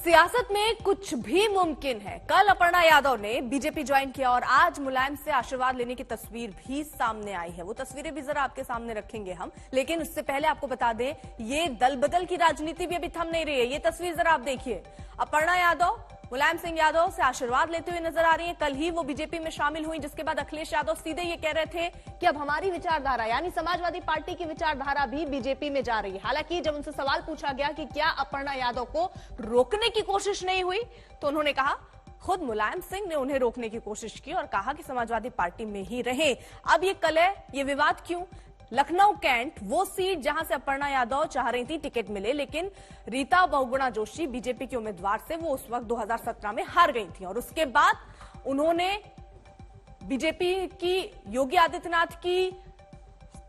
सियासत में कुछ भी मुमकिन है। कल अपर्णा यादव ने बीजेपी ज्वाइन किया और आज मुलायम से आशीर्वाद लेने की तस्वीर भी सामने आई है। वो तस्वीरें भी जरा आपके सामने रखेंगे हम, लेकिन उससे पहले आपको बता दें ये दल बदल की राजनीति भी अभी थम नहीं रही है। ये तस्वीर जरा आप देखिए, अपर्णा यादव मुलायम सिंह यादव से आशीर्वाद लेते हुए नजर आ रही है। कल ही वो बीजेपी में शामिल हुई, जिसके बाद अखिलेश यादव सीधे ये कह रहे थे कि अब हमारी विचारधारा यानी समाजवादी पार्टी की विचारधारा भी बीजेपी में जा रही है। हालांकि जब उनसे सवाल पूछा गया कि क्या अपर्णा यादव को रोकने की कोशिश नहीं हुई, तो उन्होंने कहा खुद मुलायम सिंह ने उन्हें रोकने की कोशिश की और कहा कि समाजवादी पार्टी में ही रहे। अब ये कलह, ये विवाद क्यों? लखनऊ कैंट वो सीट जहां से अपर्णा यादव चाह रही थी टिकट मिले, लेकिन रीता बहुगुणा जोशी बीजेपी के उम्मीदवार से वो उस वक्त 2017 में हार गई थी और उसके बाद उन्होंने बीजेपी की, योगी आदित्यनाथ की,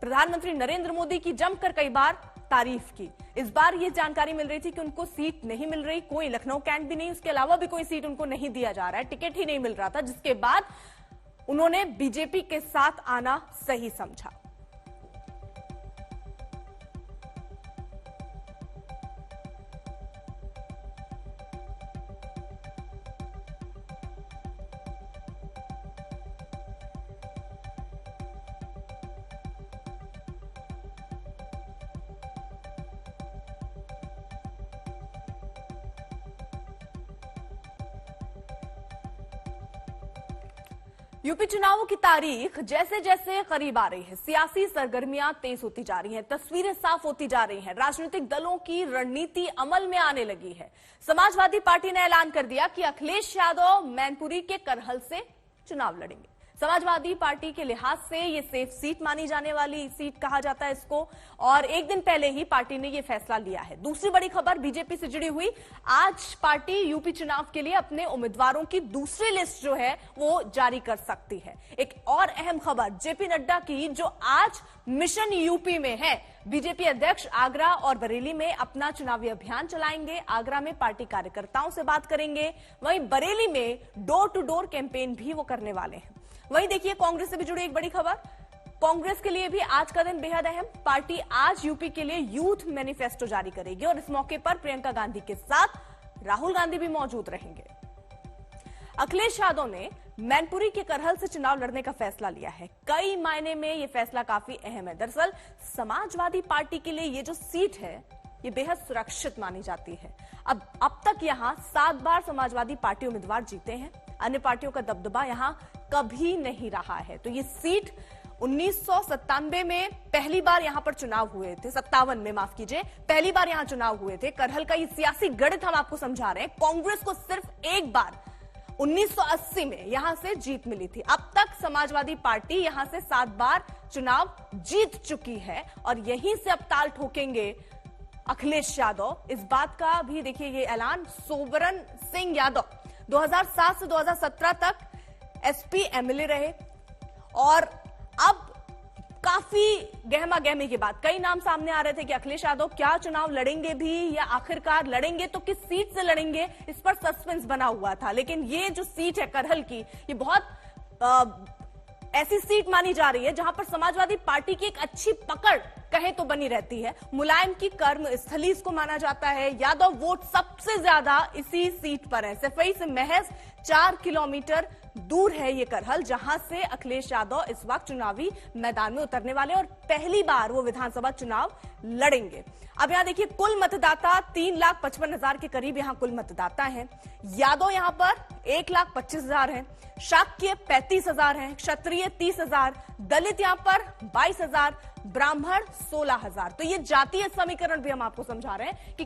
प्रधानमंत्री नरेंद्र मोदी की जमकर कई बार तारीफ की। इस बार ये जानकारी मिल रही थी कि उनको सीट नहीं मिल रही, कोई लखनऊ कैंट भी नहीं, उसके अलावा भी कोई सीट उनको नहीं दिया जा रहा है, टिकट ही नहीं मिल रहा था, जिसके बाद उन्होंने बीजेपी के साथ आना सही समझा। यूपी चुनावों की तारीख जैसे जैसे करीब आ रही है, सियासी सरगर्मियां तेज होती जा रही हैं, तस्वीरें साफ होती जा रही हैं, राजनीतिक दलों की रणनीति अमल में आने लगी है। समाजवादी पार्टी ने ऐलान कर दिया कि अखिलेश यादव मैनपुरी के करहल से चुनाव लड़ेंगे। समाजवादी पार्टी के लिहाज से ये सेफ सीट मानी जाने वाली सीट कहा जाता है इसको, और एक दिन पहले ही पार्टी ने ये फैसला लिया है। दूसरी बड़ी खबर बीजेपी से जुड़ी हुई, आज पार्टी यूपी चुनाव के लिए अपने उम्मीदवारों की दूसरी लिस्ट जो है वो जारी कर सकती है। एक और अहम खबर जेपी नड्डा की, जो आज मिशन यूपी में है। बीजेपी अध्यक्ष आगरा और बरेली में अपना चुनावी अभियान चलाएंगे। आगरा में पार्टी कार्यकर्ताओं से बात करेंगे, वहीं बरेली में डोर टू डोर कैंपेन भी वो करने वाले हैं। वहीं देखिए कांग्रेस से भी जुड़ी एक बड़ी खबर, कांग्रेस के लिए भी आज का दिन बेहद अहम। पार्टी आज यूपी के लिए यूथ मैनिफेस्टो जारी करेगी और इस मौके पर प्रियंका गांधी के साथ राहुल गांधी भी मौजूद रहेंगे। अखिलेश यादव ने मैनपुरी के करहल से चुनाव लड़ने का फैसला लिया है। कई मायने में यह फैसला काफी अहम है। दरअसल समाजवादी पार्टी के लिए ये जो सीट है ये बेहद सुरक्षित मानी जाती है। अब तक यहां 7 बार समाजवादी पार्टी उम्मीदवार जीते हैं, अन्य पार्टियों का दबदबा यहां कभी नहीं रहा है। तो ये सीट 1997 में पहली बार यहां पर चुनाव हुए थे, 57 में माफ कीजिए, पहली बार यहां चुनाव हुए थे। करहल का ये सियासी गणित हम आपको समझा रहे हैं। कांग्रेस को सिर्फ एक बार 1980 में यहां से जीत मिली थी। अब तक समाजवादी पार्टी यहां से 7 बार चुनाव जीत चुकी है और यहीं से अब ताल ठोकेंगे अखिलेश यादव। इस बात का भी देखिए ये ऐलान, सोबरन सिंह यादव 2007 से 2017 तक एसपी एमएलए रहे और अब काफी गहमा गहमी के बाद कई नाम सामने आ रहे थे कि अखिलेश यादव क्या चुनाव लड़ेंगे भी, या आखिरकार लड़ेंगे तो किस सीट से लड़ेंगे, इस पर सस्पेंस बना हुआ था। लेकिन ये जो सीट है करहल की, ये बहुत ऐसी सीट मानी जा रही है जहां पर समाजवादी पार्टी की एक अच्छी पकड़ कहे तो बनी रहती है। मुलायम की कर्म स्थली इसको माना जाता है। यादव वोट सबसे ज्यादा इसी सीट पर है। सफाई से महज 4 किलोमीटर दूर है ये करहल, जहां से अखिलेश यादव इस वक्त चुनावी मैदान में उतरने वाले और पहली बार वो विधानसभा चुनाव लड़ेंगे। अब यहां देखिए कुल मतदाता 3,55,000 के करीब यहां कुल मतदाता हैं। यादव यहां पर 1,25,000 हैं, शाक्य 35,000 हैं, क्षत्रिय 30,000, दलित यहां पर 22,000, ब्राह्मण 16,000। तो ये जातीय समीकरण भी हम आपको समझा रहे हैं कि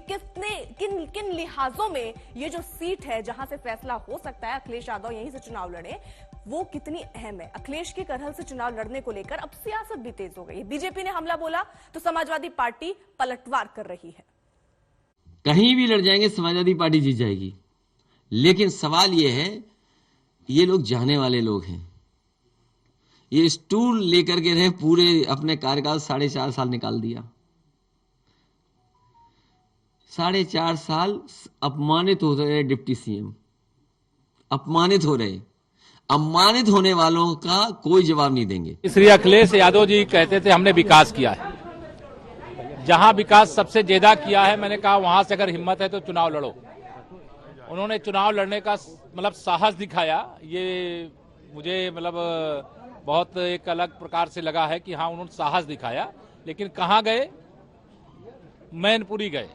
किन लिहाजों में ये जो सीट है जहां से फैसला हो सकता है अखिलेश यादव यहीं से चुनाव लड़े, वो कितनी अहम है। अखिलेश के करहल से चुनाव लड़ने को लेकर अब सियासत भी तेज हो गई। बीजेपी ने हमला बोला तो समाजवादी पार्टी पलटवार कर रही है। कहीं भी लड़ जाएंगे समाजवादी पार्टी जीत जाएगी, लेकिन सवाल यह है ये लोग जाने वाले लोग हैं। ये स्टूल लेकर के रहे, पूरे अपने कार्यकाल 4.5 साल निकाल दिया। 4.5 साल अपमानित हो रहे डिप्टी सीएम, अपमानित हो रहे। अपमानित होने वालों का कोई जवाब नहीं देंगे। श्री अखिलेश यादव जी कहते थे हमने विकास किया है, जहां विकास सबसे ज्यादा किया है, मैंने कहा वहां से अगर हिम्मत है तो चुनाव लड़ो। उन्होंने चुनाव लड़ने का मतलब साहस दिखाया। ये मुझे मतलब बहुत एक अलग प्रकार से लगा है कि हाँ उन्होंने साहस दिखाया। लेकिन कहाँ गए? मैनपुरी गए,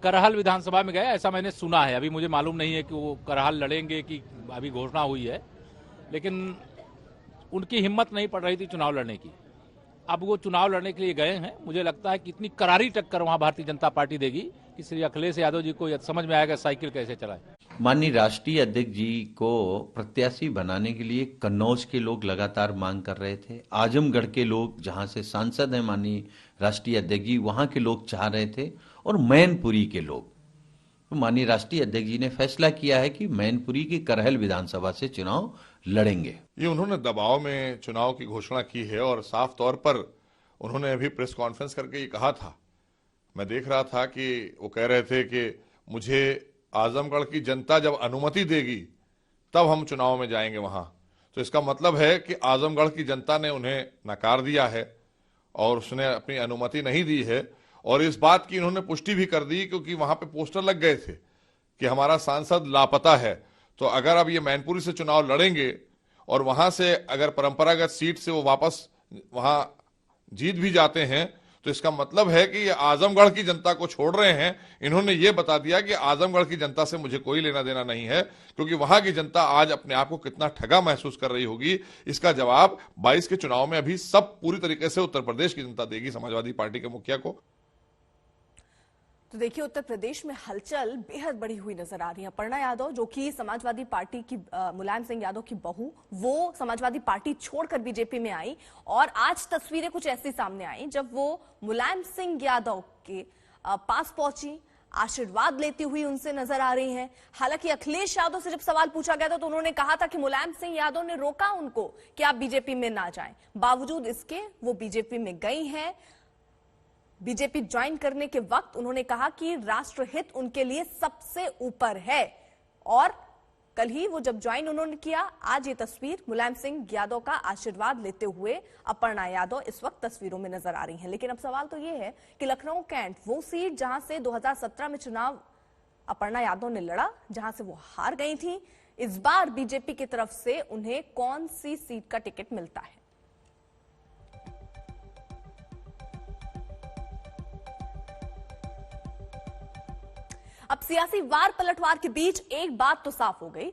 करहल विधानसभा में गए, ऐसा मैंने सुना है। अभी मुझे मालूम नहीं है कि वो करहल लड़ेंगे कि अभी घोषणा हुई है, लेकिन उनकी हिम्मत नहीं पड़ रही थी चुनाव लड़ने की। अब वो चुनाव लड़ने के लिए गए हैं। मुझे लगता है कि इतनी करारी टक्कर वहां भारतीय जनता पार्टी देगी कि श्री अखिलेश यादव जी को समझ में आएगा साइकिल कैसे चलाए। माननीय राष्ट्रीय अध्यक्ष जी को प्रत्याशी बनाने के लिए कन्नौज के लोग लगातार मांग कर रहे थे। आजमगढ़ के लोग, जहां से सांसद हैं माननीय राष्ट्रीय अध्यक्ष जी, वहां के लोग चाह रहे थे, और मैनपुरी के लोग। तो माननीय राष्ट्रीय अध्यक्ष जी ने फैसला किया है कि मैनपुरी की करहल विधानसभा से चुनाव लड़ेंगे। ये उन्होंने दबाव में चुनाव की घोषणा की है और साफ तौर पर उन्होंने अभी प्रेस कॉन्फ्रेंस करके ये कहा था। मैं देख रहा था कि वो कह रहे थे कि मुझे आजमगढ़ की जनता जब अनुमति देगी तब हम चुनाव में जाएंगे वहां। तो इसका मतलब है कि आजमगढ़ की जनता ने उन्हें नकार दिया है और उसने अपनी अनुमति नहीं दी है। और इस बात की इन्होंने पुष्टि भी कर दी क्योंकि वहां पे पोस्टर लग गए थे कि हमारा सांसद लापता है। तो अगर अब ये मैनपुरी से चुनाव लड़ेंगे और वहां से अगर परंपरागत सीट से वो वापस वहां जीत भी जाते हैं तो इसका मतलब है कि ये आजमगढ़ की जनता को छोड़ रहे हैं। इन्होंने ये बता दिया कि आजमगढ़ की जनता से मुझे कोई लेना देना नहीं है, क्योंकि वहां की जनता आज अपने आप को कितना ठगा महसूस कर रही होगी, इसका जवाब 22 के चुनाव में अभी सब पूरी तरीके से उत्तर प्रदेश की जनता देगी समाजवादी पार्टी के मुखिया को। तो देखिए, उत्तर प्रदेश में हलचल बेहद बड़ी हुई नजर आ रही है। अपर्णा यादव, जो कि समाजवादी पार्टी की मुलायम सिंह यादव की बहू, वो समाजवादी पार्टी छोड़कर बीजेपी में आई और आज तस्वीरें कुछ ऐसी सामने आई जब वो मुलायम सिंह यादव के पास पहुंची, आशीर्वाद लेती हुई उनसे नजर आ रही हैं। हालांकि अखिलेश यादव से जब सवाल पूछा गया था तो उन्होंने कहा था कि मुलायम सिंह यादव ने रोका उनको कि आप बीजेपी में ना जाएं। बावजूद इसके वो बीजेपी में गई हैं। बीजेपी ज्वाइन करने के वक्त उन्होंने कहा कि राष्ट्रहित उनके लिए सबसे ऊपर है और कल ही वो जब ज्वाइन उन्होंने किया, आज ये तस्वीर मुलायम सिंह यादव का आशीर्वाद लेते हुए अपर्णा यादव इस वक्त तस्वीरों में नजर आ रही हैं। लेकिन अब सवाल तो ये है कि लखनऊ कैंट, वो सीट जहां से 2017 में चुनाव अपर्णा यादव ने लड़ा, जहां से वो हार गई थी, इस बार बीजेपी की तरफ से उन्हें कौन सी सीट का टिकट मिलता है? अब सियासी वार पलटवार के बीच एक बात तो साफ हो गई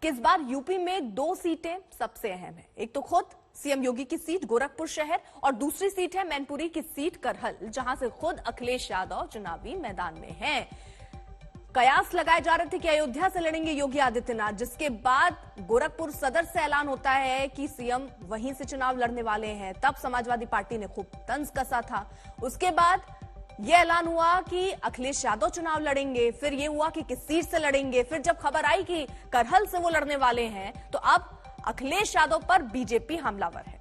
कि इस बार यूपी में 2 सीटें सबसे अहम हैं। एक तो खुद सीएम योगी की सीट गोरखपुर शहर और दूसरी सीट है मैनपुरी की सीट करहल, जहां से खुद अखिलेश यादव चुनावी मैदान में हैं। कयास लगाए जा रहे थे कि अयोध्या से लड़ेंगे योगी आदित्यनाथ, जिसके बाद गोरखपुर सदर से ऐलान होता है कि सीएम वहीं से चुनाव लड़ने वाले हैं। तब समाजवादी पार्टी ने खूब तंज कसा था। उसके बाद यह ऐलान हुआ कि अखिलेश यादव चुनाव लड़ेंगे, फिर यह हुआ कि किस सीट से लड़ेंगे, फिर जब खबर आई कि करहल से वो लड़ने वाले हैं तो अब अखिलेश यादव पर बीजेपी हमलावर है।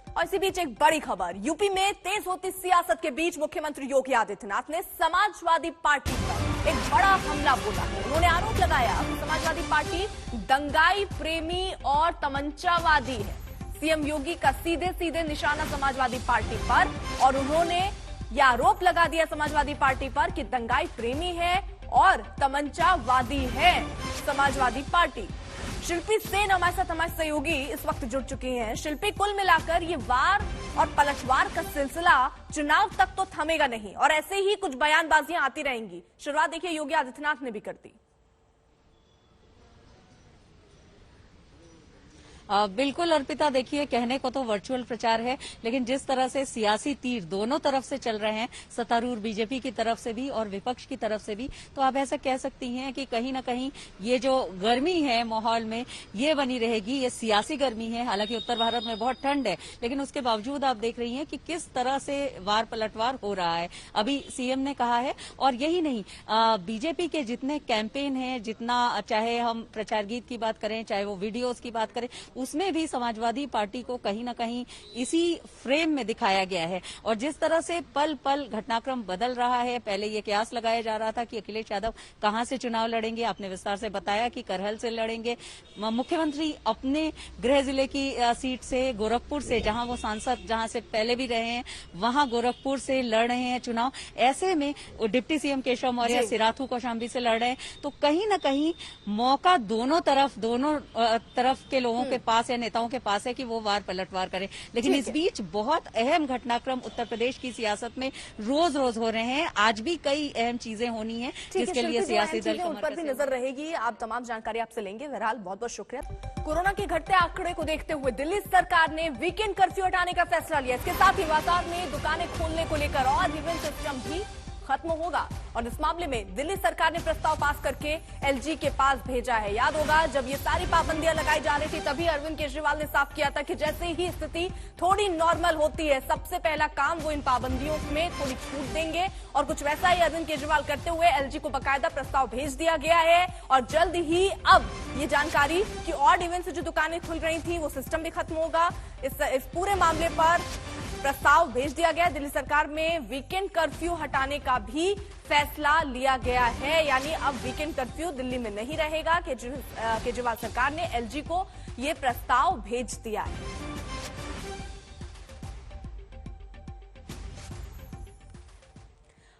और इसी बीच एक बड़ी खबर, यूपी में तेज होती सियासत के बीच मुख्यमंत्री योगी आदित्यनाथ ने समाजवादी पार्टी पर एक बड़ा हमला बोला है। उन्होंने आरोप लगाया कि समाजवादी पार्टी दंगाई प्रेमी और तमंचावादी है। सीएम योगी का सीधे सीधे निशाना समाजवादी पार्टी पर, और उन्होंने यह आरोप लगा दिया समाजवादी पार्टी पर कि दंगाई प्रेमी है और तमंचावादी है समाजवादी पार्टी। शिल्पी सेन हमारे साथ, हमारे सहयोगी इस वक्त जुड़ चुकी हैं। शिल्पी, कुल मिलाकर ये वार और पलटवार का सिलसिला चुनाव तक तो थमेगा नहीं और ऐसे ही कुछ बयानबाजियां आती रहेंगी। शुरुआत देखिए योगी आदित्यनाथ ने भी कर दी। बिल्कुल अर्पिता, देखिए कहने को तो वर्चुअल प्रचार है, लेकिन जिस तरह से सियासी तीर दोनों तरफ से चल रहे हैं, सत्तारूढ़ बीजेपी की तरफ से भी और विपक्ष की तरफ से भी, तो आप ऐसा कह सकती हैं कि कहीं ना कहीं ये जो गर्मी है माहौल में ये बनी रहेगी। ये सियासी गर्मी है। हालांकि उत्तर भारत में बहुत ठंड है, लेकिन उसके बावजूद आप देख रही हैं कि किस तरह से वार पलटवार हो रहा है। अभी सीएम ने कहा है, और यही नहीं, बीजेपी के जितने कैंपेन हैं, जितना चाहे हम प्रचार गीत की बात करें, चाहे वो वीडियोज की बात करें, उसमें भी समाजवादी पार्टी को कहीं ना कहीं इसी फ्रेम में दिखाया गया है। और जिस तरह से पल पल घटनाक्रम बदल रहा है, पहले ये कयास लगाया जा रहा था कि अखिलेश यादव कहां से चुनाव लड़ेंगे, आपने विस्तार से बताया कि करहल से लड़ेंगे। मुख्यमंत्री अपने गृह जिले की सीट से, गोरखपुर से, जहां वो सांसद जहां से पहले भी रहे हैं, वहां गोरखपुर से लड़ रहे हैं चुनाव। ऐसे में डिप्टी सीएम केशव मौर्य सिराथू कौशाम्बी से लड़ रहे हैं। तो कहीं ना कहीं मौका दोनों तरफ के लोगों के पास या नेताओं के पास है कि वो वार पलटवार करें। लेकिन इस बीच बहुत अहम घटनाक्रम उत्तर प्रदेश की सियासत में रोज रोज हो रहे हैं। आज भी कई अहम चीजें होनी है जिसके लिए सियासी दल उन पर भी नजर रहेगी। आप तमाम जानकारी आपसे लेंगे। बहरहाल बहुत बहुत शुक्रिया। कोरोना के घटते आंकड़े को देखते हुए दिल्ली सरकार ने वीकेंड कर्फ्यू हटाने का फैसला लिया। इसके साथ ही बाजार में दुकानें खोलने को लेकर और इवेंट सिस्टम भी खत्म होगा। और इस मामले में दिल्ली सरकार ने प्रस्ताव पास करके एलजी के पास भेजा है। याद होगा जब ये सारी पाबंदियां लगाई जा रही थी तभी अरविंद केजरीवाल ने साफ किया था कि जैसे ही स्थिति थोड़ी नॉर्मल होती है सबसे पहला काम वो इन पाबंदियों में थोड़ी छूट देंगे। और कुछ वैसा ही अरविंद केजरीवाल करते हुए एलजी को बकायदा प्रस्ताव भेज दिया गया है। और जल्द ही अब ये जानकारी कि ऑड इवेंट से जो दुकानें खुल रही थी वो सिस्टम भी खत्म होगा। इस पूरे मामले पर प्रस्ताव भेज दिया गया। दिल्ली सरकार में वीकेंड कर्फ्यू हटाने का भी फैसला लिया गया है। यानी अब वीकेंड कर्फ्यू दिल्ली में नहीं रहेगा। केजरीवाल सरकार ने एलजी को यह प्रस्ताव भेज दिया है।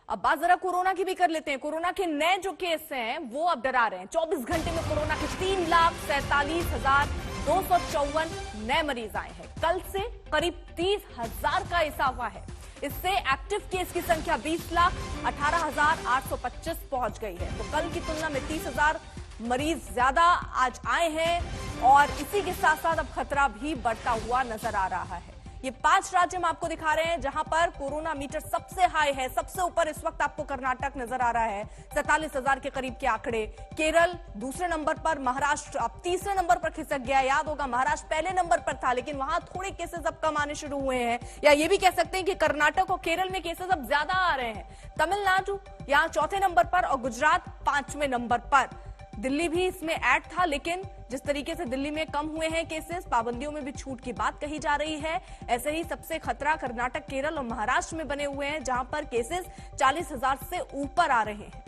अब बात जरा कोरोना की भी कर लेते हैं। कोरोना के नए जो केस हैं वो अब डरा रहे हैं। 24 घंटे में कोरोना के 3,47,254 नए मरीज आए हैं। कल से करीब 30,000 का इजाफा है। इससे एक्टिव केस की संख्या 20,18,825 पहुंच गई है। तो कल की तुलना में 30,000 मरीज ज्यादा आज आए हैं। और इसी के साथ साथ अब खतरा भी बढ़ता हुआ नजर आ रहा है। ये 5 राज्य हम आपको दिखा रहे हैं जहां पर कोरोना मीटर सबसे हाई है। सबसे ऊपर इस वक्त आपको कर्नाटक नजर आ रहा है, 47,000 के करीब के आंकड़े। केरल दूसरे नंबर पर, महाराष्ट्र अब तीसरे नंबर पर खिसक गया। याद होगा महाराष्ट्र पहले नंबर पर था लेकिन वहां थोड़े केसेस अब कम आने शुरू हुए हैं। या ये भी कह सकते हैं कि कर्नाटक और केरल में केसेस अब ज्यादा आ रहे हैं। तमिलनाडु यहां चौथे नंबर पर और गुजरात 5वें नंबर पर। दिल्ली भी इसमें ऐड था लेकिन जिस तरीके से दिल्ली में कम हुए हैं केसेस, पाबंदियों में भी छूट की बात कही जा रही है। ऐसे ही सबसे खतरा कर्नाटक, केरल और महाराष्ट्र में बने हुए हैं जहां पर केसेस 40,000 से ऊपर आ रहे हैं।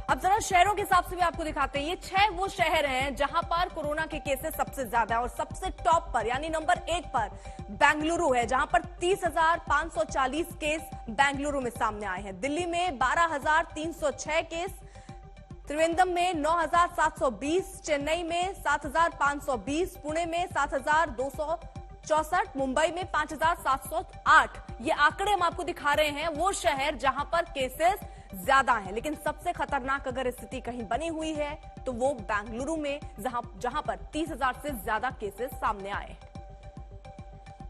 अब जरा शहरों के हिसाब से भी आपको दिखाते हैं। ये 6 वो शहर हैं जहां पर कोरोना के केसेस सबसे ज्यादा है। और सबसे टॉप पर यानी नंबर 1 पर बेंगलुरु है जहां पर 30,540 केस बेंगलुरु में सामने आए हैं। दिल्ली में 12,306 केस, त्रिवेंद्रम में 9,720, चेन्नई में 7,520, पुणे में 7,264, मुंबई में 5,708। ये आंकड़े हम आपको दिखा रहे हैं वो शहर जहां पर केसेस ज्यादा हैं। लेकिन सबसे खतरनाक अगर स्थिति कहीं बनी हुई है तो वो बेंगलुरु में जहां पर 30,000 से ज्यादा केसेस सामने आए हैं।